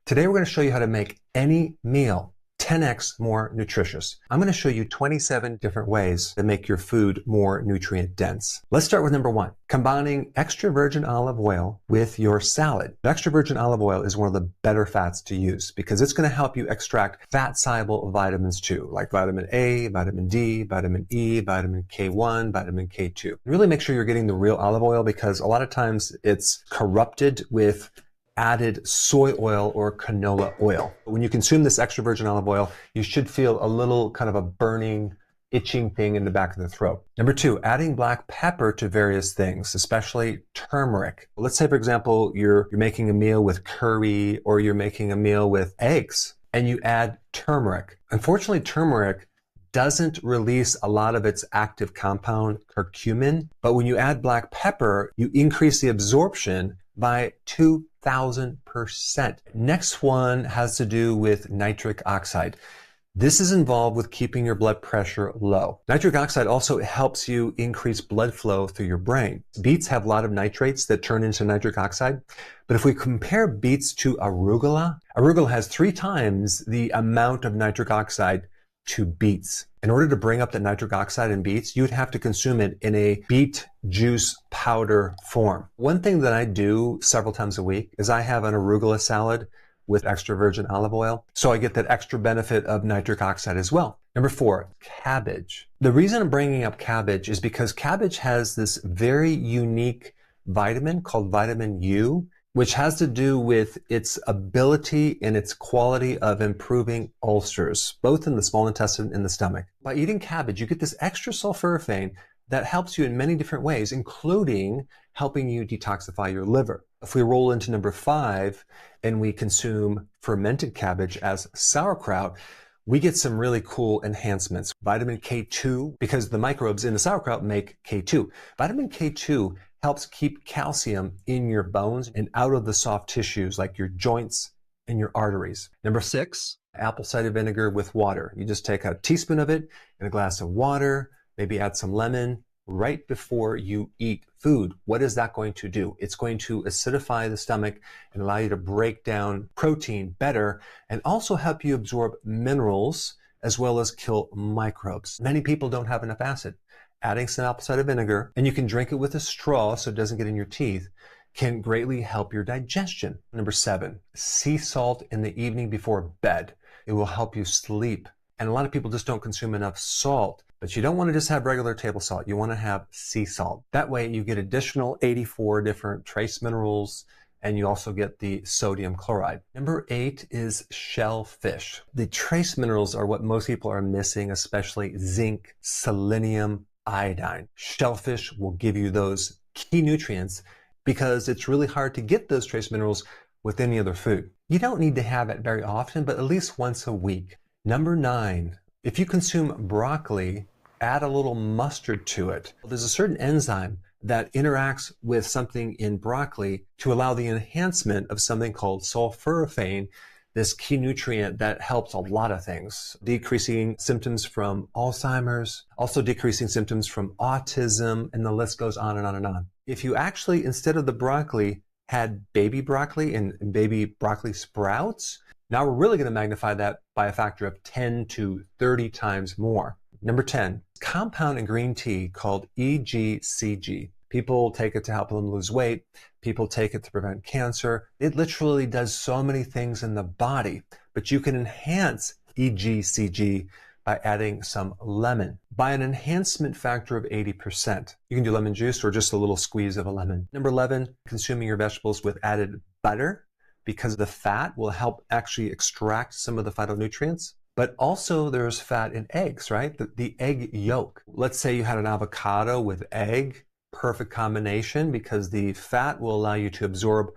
Today we're going to show you how to make any meal 10x more nutritious. I'm going to show you 27 different ways to make your food more nutrient dense. Let's start with number 1, combining extra virgin olive oil with your salad. Extra virgin olive oil is one of the better fats to use because it's going to help you extract fat-soluble vitamins too, like vitamin A, vitamin D, vitamin E, vitamin K1, vitamin K2. Really make sure you're getting the real olive oil because a lot of times it's corrupted with added soy oil or canola oil. When you consume this extra virgin olive oil, you should feel a little kind of a burning, itching thing in the back of the throat. Number 2, adding black pepper to various things, especially turmeric. Let's say, for example, you're making a meal with curry or you're making a meal with eggs and you add turmeric. Unfortunately, turmeric doesn't release a lot of its active compound, curcumin, but when you add black pepper, you increase the absorption by 2,000%. Next one has to do with nitric oxide. This is involved with keeping your blood pressure low. Nitric oxide also helps you increase blood flow through your brain. Beets have a lot of nitrates that turn into nitric oxide, but if we compare beets to arugula, arugula has 3 times the amount of nitric oxide to beets. In order to bring up the nitric oxide in beets, you'd have to consume it in a beet juice powder form. One thing that I do several times a week is I have an arugula salad with extra virgin olive oil, so I get that extra benefit of nitric oxide as well. Number 4, cabbage. The reason I'm bringing up cabbage is because cabbage has this very unique vitamin called vitamin U, which has to do with its ability and its quality of improving ulcers, both in the small intestine and the stomach. By eating cabbage, you get this extra sulforaphane that helps you in many different ways, including helping you detoxify your liver. If we roll into number 5 and we consume fermented cabbage as sauerkraut, we get some really cool enhancements. Vitamin K2, because the microbes in the sauerkraut make K2. Vitamin K2 helps keep calcium in your bones and out of the soft tissues like your joints and your arteries. Number 6, apple cider vinegar with water. You just take a teaspoon of it in a glass of water, maybe add some lemon right before you eat food. What is that going to do? It's going to acidify the stomach and allow you to break down protein better and also help you absorb minerals as well as kill microbes. Many people don't have enough acid. Adding some apple cider vinegar, and you can drink it with a straw so it doesn't get in your teeth, can greatly help your digestion. Number 7, sea salt in the evening before bed. It will help you sleep. And a lot of people just don't consume enough salt, but you don't want to just have regular table salt. You want to have sea salt. That way you get additional 84 different trace minerals, and you also get the sodium chloride. Number 8 is shellfish. The trace minerals are what most people are missing, especially zinc, selenium, iodine. Shellfish will give you those key nutrients because it's really hard to get those trace minerals with any other food. You don't need to have it very often, but at least once a week. Number 9, if you consume broccoli, add a little mustard to it. There's a certain enzyme that interacts with something in broccoli to allow the enhancement of something called sulforaphane, this key nutrient that helps a lot of things, decreasing symptoms from Alzheimer's, also decreasing symptoms from autism, and the list goes on and on and on. If you actually, instead of the broccoli, had baby broccoli and baby broccoli sprouts, now we're really going to magnify that by a factor of 10 to 30 times more. Number 10, compound in green tea called EGCG. People take it to help them lose weight. People take it to prevent cancer. It literally does so many things in the body, but you can enhance EGCG by adding some lemon by an enhancement factor of 80%. You can do lemon juice or just a little squeeze of a lemon. Number 11, consuming your vegetables with added butter because the fat will help actually extract some of the phytonutrients. But also there's fat in eggs, right? The egg yolk. Let's say you had an avocado with egg. Perfect combination because the fat will allow you to absorb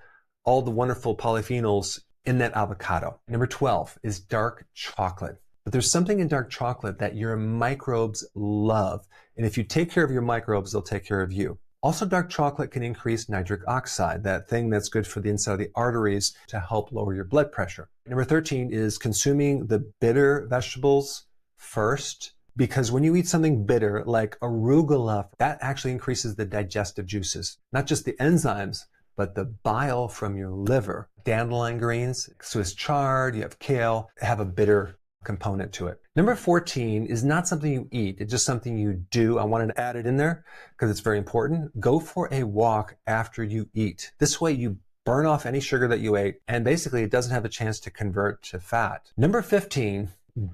all the wonderful polyphenols in that avocado. Number 12 is dark chocolate. But there's something in dark chocolate that your microbes love. And if you take care of your microbes, they'll take care of you. Also, dark chocolate can increase nitric oxide, that thing that's good for the inside of the arteries to help lower your blood pressure. Number 13 is consuming the bitter vegetables first, because when you eat something bitter like arugula, that actually increases the digestive juices, not just the enzymes, but the bile from your liver. Dandelion greens, Swiss chard, you have kale, have a bitter component to it. Number 14 is not something you eat. It's just something you do. I wanted to add it in there because it's very important. Go for a walk after you eat. This way you burn off any sugar that you ate, and basically it doesn't have a chance to convert to fat. Number 15,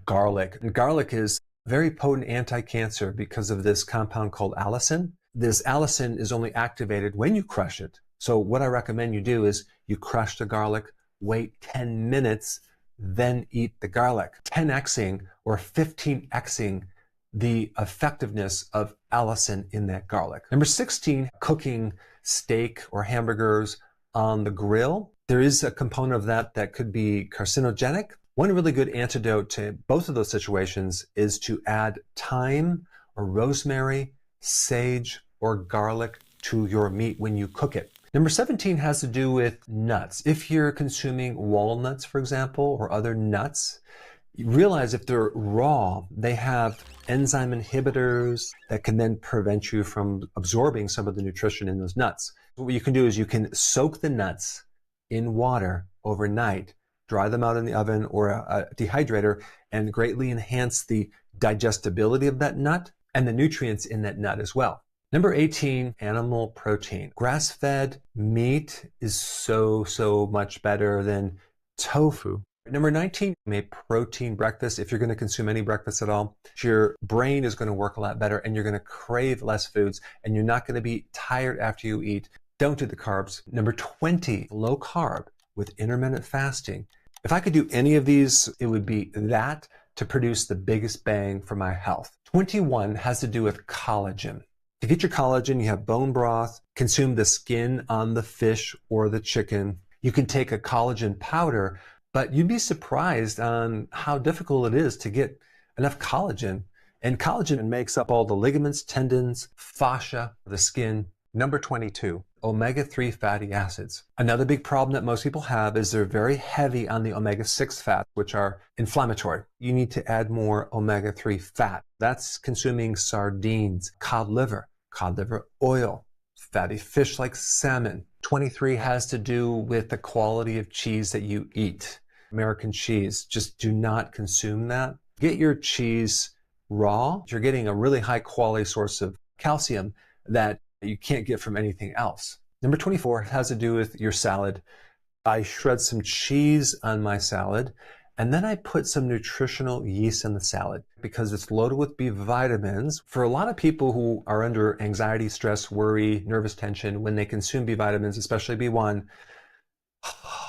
garlic. And garlic is very potent anti-cancer because of this compound called allicin. This allicin is only activated when you crush it. So what I recommend you do is you crush the garlic, wait 10 minutes, then eat the garlic. 10xing or 15xing the effectiveness of allicin in that garlic. Number 16, cooking steak or hamburgers on the grill. There is a component of that that could be carcinogenic. One really good antidote to both of those situations is to add thyme or rosemary, sage, or garlic to your meat when you cook it. Number 17 has to do with nuts. If you're consuming walnuts, for example, or other nuts, you realize if they're raw, they have enzyme inhibitors that can then prevent you from absorbing some of the nutrition in those nuts. What you can do is you can soak the nuts in water overnight, dry them out in the oven or a dehydrator, and greatly enhance the digestibility of that nut and the nutrients in that nut as well. Number 18, animal protein. Grass-fed meat is so much better than tofu. Number 19, a protein breakfast. If you're going to consume any breakfast at all, your brain is going to work a lot better and you're going to crave less foods and you're not going to be tired after you eat. Don't do the carbs. Number 20, low carb with intermittent fasting. If I could do any of these, it would be that to produce the biggest bang for my health. 21 has to do with collagen. To get your collagen, you have bone broth, consume the skin on the fish or the chicken. You can take a collagen powder, but you'd be surprised on how difficult it is to get enough collagen. And collagen makes up all the ligaments, tendons, fascia, the skin. Number 22, omega-3 fatty acids. Another big problem that most people have is they're very heavy on the omega-6 fats, which are inflammatory. You need to add more omega-3 fat. That's consuming sardines, cod liver oil, fatty fish like salmon. 23 has to do with the quality of cheese that you eat. American cheese, just do not consume that. Get your cheese raw. You're getting a really high quality source of calcium that you can't get from anything else. Number 24 has to do with your salad. I shred some cheese on my salad, and then I put some nutritional yeast in the salad because it's loaded with B vitamins. For a lot of people who are under anxiety, stress, worry, nervous tension, when they consume B vitamins, especially B1,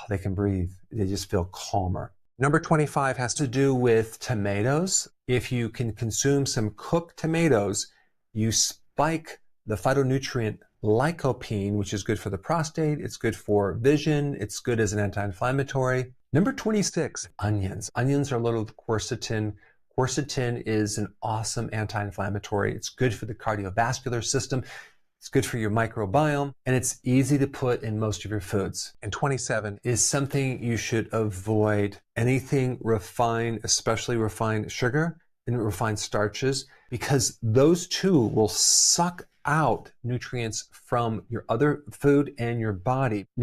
they can breathe. They just feel calmer. Number 25 has to do with tomatoes. If you can consume some cooked tomatoes, you spike the phytonutrient lycopene, which is good for the prostate, it's good for vision, it's good as an anti-inflammatory. Number 26, onions. Onions are loaded with quercetin. Quercetin is an awesome anti-inflammatory. It's good for the cardiovascular system. It's good for your microbiome, and it's easy to put in most of your foods. And 27 is something you should avoid. Anything refined, especially refined sugar and refined starches, because those two will suck out nutrients from your other food and your body.